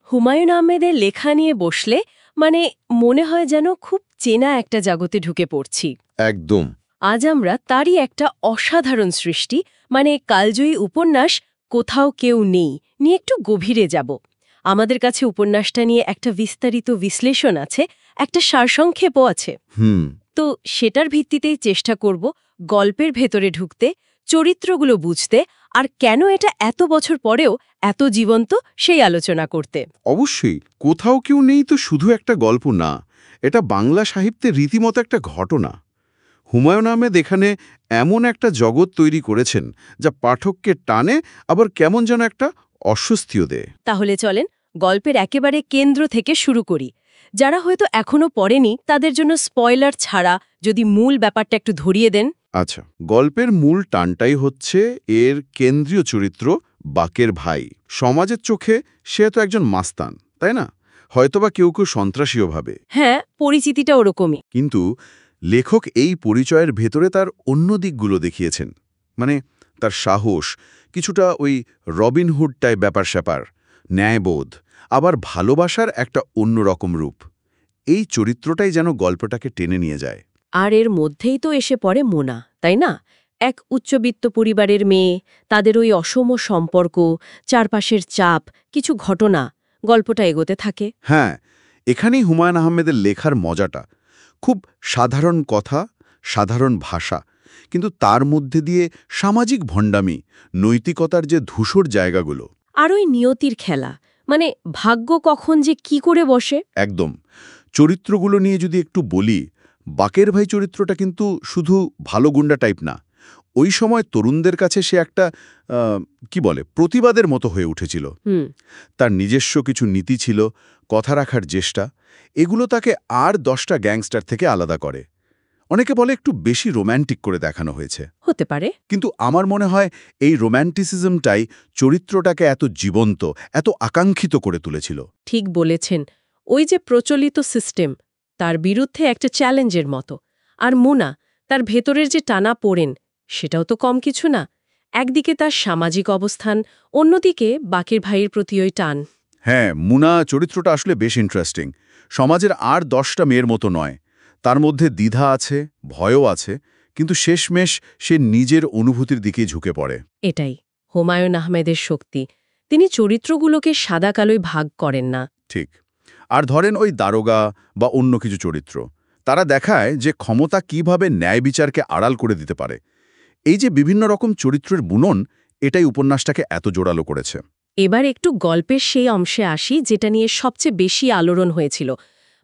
হুমায়ূন আহমেদের লেখা নিয়ে বসলে মানে মনে হয় যেন খুব চেনা একটা জগতে ঢুকে পড়ছি। একদম। আজ আমরা তারই একটা অসাধারণ সৃষ্টি মানে কালজয়ী উপন্যাস কোথাও কেউ নেই নিয়ে একটু গভীরে যাব। আমাদের কাছে উপন্যাসটা নিয়ে একটা বিস্তারিত বিশ্লেষণ আছে, একটা সারসংক্ষেপও আছে। হুম। তো সেটার ভিত্তিতেই চেষ্টা করব গল্পের ভেতরে ঢুকতে, চরিত্রগুলো বুঝতে, আর কেন এটা এত বছর পরেও এত জীবন্ত সেই আলোচনা করতে। অবশ্যই কোথাও কেউ নেই তো শুধু একটা গল্প না, এটা বাংলা সাহিত্যের রীতিমতো একটা ঘটনা। হুমায়ূন আহমেদ এখানে এমন একটা জগৎ তৈরি করেছেন যা পাঠককে টানে, আবার কেমন যেন একটা অস্বস্তিও দেয়। তাহলে চলেন গল্পের একেবারে কেন্দ্র থেকে শুরু করি। যারা হয়তো এখনো পড়েনি তাদের জন্য স্পয়লার ছাড়া যদি মূল ব্যাপারটা একটু ধরিয়ে দেন। আচ্ছা, গল্পের মূল টানটাই হচ্ছে এর কেন্দ্রীয় চরিত্র বাকের ভাই। সমাজের চোখে সে তো একজন মাস্তান, তাই না? হয়তোবা কেউ কেউ সন্ত্রাসীও ভাবে। হ্যাঁ, পরিচিতিটা ওরকমই। কিন্তু লেখক এই পরিচয়ের ভেতরে তার অন্য দিকগুলো দেখিয়েছেন। মানে তার সাহস, কিছুটা ওই রবিনহুড টাইপ ব্যাপার-স্যাপার, ন্যায়বোধ, আবার ভালোবাসার একটা অন্যরকম রূপ। এই চরিত্রটাই যেন গল্পটাকে টেনে নিয়ে যায়। আর এর মধ্যেই তো এসে পড়ে মোনা, তাই না? এক উচ্চবিত্ত পরিবারের মেয়ে, তাদের ওই অসম সম্পর্ক, চারপাশের চাপ, কিছু ঘটনা, গল্পটা এগোতে থাকে। হ্যাঁ, এখানেই হুমায়ূন আহমেদের লেখার মজাটা। খুব সাধারণ কথা, সাধারণ ভাষা, কিন্তু তার মধ্যে দিয়ে সামাজিক ভণ্ডামি, নৈতিকতার যে ধূসর জায়গাগুলো। আর ওই নিয়তির খেলা, মানে ভাগ্য কখন যে কি করে বসে। একদম। চরিত্রগুলো নিয়ে যদি একটু বলি, বাকের ভাই চরিত্রটা কিন্তু শুধু ভালো গুন্ডা টাইপ না। ওই সময় তরুণদের কাছে সে একটা কি বলে, প্রতিবাদের মতো হয়ে উঠেছিল। তার নিজস্ব কিছু নীতি ছিল, কথা রাখার চেষ্টা, এগুলো তাকে আর 10টা গ্যাংস্টার থেকে আলাদা করে। অনেকে বলে একটু বেশি রোম্যান্টিক করে দেখানো হয়েছে। হতে পারে। কিন্তু আমার মনে হয় এই রোম্যান্টিসিজমটাই চরিত্রটাকে এত জীবন্ত, এত আকাঙ্ক্ষিত করে তুলেছিল। ঠিক বলেছেন। ওই যে প্রচলিত সিস্টেম, তার বিরুদ্ধে একটা চ্যালেঞ্জের মতো। আর মোনা, তার ভেতরের যে টানা পড়েন, সেটাও তো কম কিছু না। একদিকে তার সামাজিক অবস্থান, অন্যদিকে বাকের ভাইয়ের প্রতি ওই টান। হ্যাঁ, মুনা চরিত্রটা আসলে বেশ ইন্টারেস্টিং। সমাজের আর 10টা মেয়ের মতো নয়। তার মধ্যে দ্বিধা আছে, ভয়ও আছে, কিন্তু শেষমেশ সে নিজের অনুভূতির দিকেই ঝুঁকে পড়ে। এটাই হুমায়ূন আহমেদের শক্তি। তিনি চরিত্রগুলোকে সাদা কালোয় ভাগ করেন না। ঠিক। আর ধরেন ওই দারোগা বা অন্য কিছু চরিত্র, তারা দেখায় যে ক্ষমতা কিভাবে ন্যায় বিচারকে আড়াল করে দিতে পারে। এই যে বিভিন্ন রকম চরিত্রের বুনন, এটাই উপন্যাসটাকে এত জোরালো করেছে। এবার একটু গল্পের সেই অংশে আসি যেটা নিয়ে সবচেয়ে বেশি আলোড়ন হয়েছিল।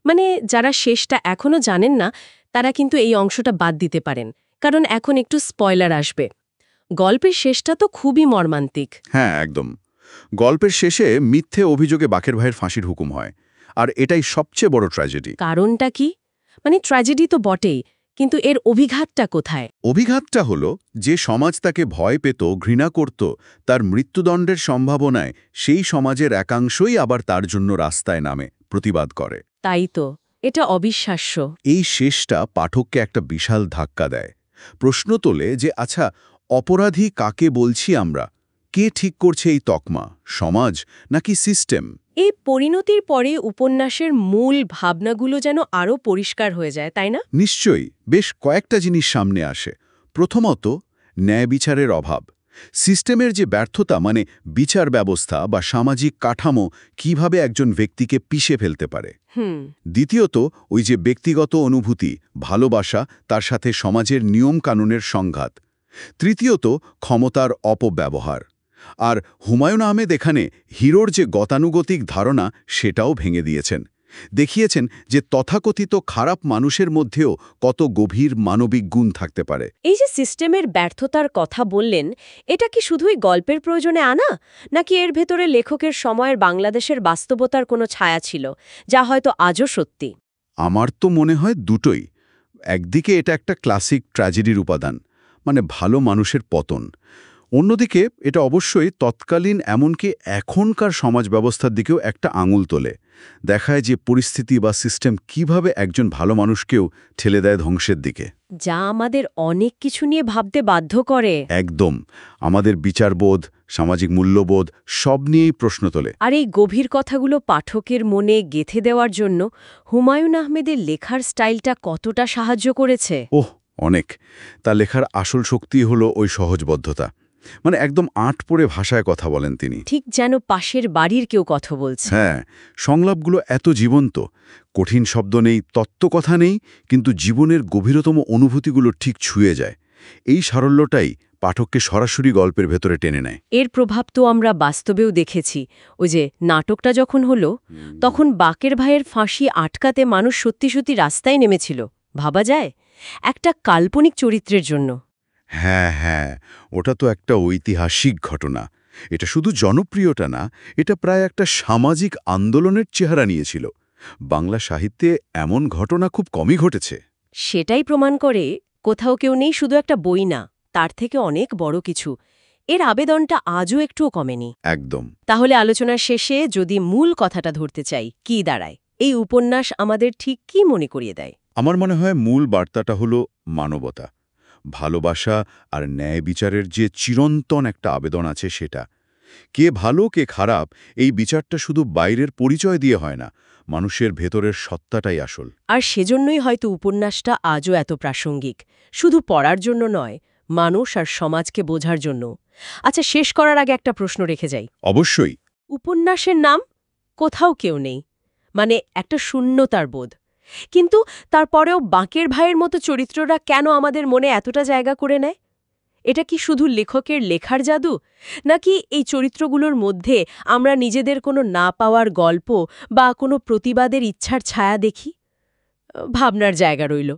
মানে যারা শেষটা এখনো জানেন না, তারা কিন্তু এই অংশটা বাদ দিতে পারেন, কারণ এখন একটু স্পয়লার আসবে। গল্পের শেষটা তো খুবই মর্মান্তিক। হ্যাঁ, একদম। গল্পের শেষে মিথ্যে অভিযোগে বাকের ভাইয়ের ফাঁসির হুকুম হয়। আর এটাই সবচেয়ে বড় ট্র্যাজেডি। কারণটা কি? মানে ট্র্যাজেডি তো বটেই, কিন্তু এর অভিঘাতটা কোথায়? অভিঘাতটা হলো, যে সমাজ তাকে ভয় পেত, ঘৃণা করত, তার মৃত্যুদণ্ডের সম্ভাবনায় সেই সমাজের একাংশই আবার তার জন্য রাস্তায় নামে, প্রতিবাদ করে। তাই তো, এটা অবিশ্বাস্য। এই শেষটা পাঠককে একটা বিশাল ধাক্কা দেয়। প্রশ্ন তোলে যে আচ্ছা, অপরাধী কাকে বলছি আমরা? কে ঠিক করছে এই তকমা, সমাজ নাকি সিস্টেম? এই পরিণতির পরে উপন্যাসের মূল ভাবনাগুলো যেন আরও পরিষ্কার হয়ে যায়, তাই না? নিশ্চয়ই বেশ কয়েকটা জিনিস সামনে আসে। প্রথমত, ন্যায় বিচারের অভাব। সিস্টেমের যে ব্যর্থতা, মানে বিচার ব্যবস্থা বা সামাজিক কাঠামো কিভাবে একজন ব্যক্তিকে পিষে ফেলতে পারে। দ্বিতীয়ত, ওই যে ব্যক্তিগত অনুভূতি, ভালোবাসা, তার সাথে সমাজের নিয়ম কানুনের সংঘাত। তৃতীয়ত, ক্ষমতার অপব্যবহার। আর হুমায়ূন আহমেদ এখানে হিরোর যে গতানুগতিক ধারণা, সেটাও ভেঙে দিয়েছেন। দেখিয়েছেন যে তথাকথিত খারাপ মানুষের মধ্যেও কত গভীর মানবিক গুণ থাকতে পারে। এই যে সিস্টেমের ব্যর্থতার কথা বললেন, এটা কি শুধুই গল্পের প্রয়োজনে আনা, নাকি এর ভেতরে লেখকের সময়ের বাংলাদেশের বাস্তবতার কোনো ছায়া ছিল, যা হয়তো আজও সত্যি? আমার তো মনে হয় দুটোই। একদিকে এটা একটা ক্লাসিক ট্র্যাজেডির উপাদান, মানে ভালো মানুষের পতন। অন্যদিকে এটা অবশ্যই তৎকালীন এমনকি এখনকার সমাজ ব্যবস্থার দিকেও একটা আঙুল তোলে, দেখায় যে পরিস্থিতি বা সিস্টেম কিভাবে একজন ভালো মানুষকেও ঠেলে দেয় ধ্বংসের দিকে। যা আমাদের অনেক কিছু নিয়ে ভাবতে বাধ্য করে। একদম, আমাদের বিচারবোধ, সামাজিক মূল্যবোধ সব নিয়েই প্রশ্ন তোলে। আর এই গভীর কথাগুলো পাঠকের মনে গেঁথে দেওয়ার জন্য হুমায়ূন আহমেদের লেখার স্টাইলটা কতটা সাহায্য করেছে। ওহ, অনেক। তার লেখার আসল শক্তি হলো ওই সহজবদ্ধতা, মানে একদম আঁট পড়ে ভাষায় কথা বলেন তিনি। ঠিক যেন পাশের বাড়ির কেউ কথা বলছে। হ্যাঁ, সংলাপগুলো এত জীবন্ত, কঠিন শব্দ নেই, তত্ত্বকথা নেই, কিন্তু জীবনের গভীরতম অনুভূতিগুলো ঠিক ছুঁয়ে যায়। এই সারল্যটাই পাঠককে সরাসরি গল্পের ভেতরে টেনে নেয়। এর প্রভাব তো আমরা বাস্তবেও দেখেছি। ওই যে নাটকটা যখন হলো, তখন বাকের ভাইয়ের ফাঁসি আটকাতে মানুষ সত্যি সত্যি রাস্তায় নেমেছিল। ভাবা যায়, একটা কাল্পনিক চরিত্রের জন্য। হ্যাঁ হ্যাঁ, ওটা তো একটা ঐতিহাসিক ঘটনা। এটা শুধু জনপ্রিয়তা না, এটা প্রায় একটা সামাজিক আন্দোলনের চেহারা নিয়েছিল। বাংলা সাহিত্যে এমন ঘটনা খুব কমই ঘটেছে। সেটাই প্রমাণ করে কোথাও কেউ নেই শুধু একটা বই না, তার থেকে অনেক বড় কিছু। এর আবেদনটা আজও একটুও কমেনি। একদম। তাহলে আলোচনার শেষে যদি মূল কথাটা ধরতে চাই, কি দাঁড়ায় এই উপন্যাস আমাদের ঠিক কি মনে করিয়ে দেয়? আমার মনে হয় মূল বার্তাটা হলো মানবতা, ভালোবাসা আর ন্যায় বিচারের যে চিরন্তন একটা আবেদন আছে সেটা। কে ভালো কে খারাপ, এই বিচারটা শুধু বাইরের পরিচয় দিয়ে হয় না, মানুষের ভেতরের সত্তাটাই আসল। আর সেজন্যই হয়তো উপন্যাসটা আজও এত প্রাসঙ্গিক, শুধু পড়ার জন্য নয়, মানুষ আর সমাজকে বোঝার জন্য। আচ্ছা, শেষ করার আগে একটা প্রশ্ন রেখে যাই। অবশ্যই। উপন্যাসের নাম কোথাও কেউ নেই, মানে একটা শূন্যতার বোধ। কিন্তু তারপরেও বাঁকের ভাইয়ের মতো চরিত্ররা কেন আমাদের মনে এতটা জায়গা করে নেয়? এটা কি শুধু লেখকের লেখার জাদু, নাকি এই চরিত্রগুলোর মধ্যে আমরা নিজেদের কোনো না পাওয়ার গল্প বা কোনো প্রতিবাদের ইচ্ছার ছায়া দেখি? ভাবনার জায়গা রইল।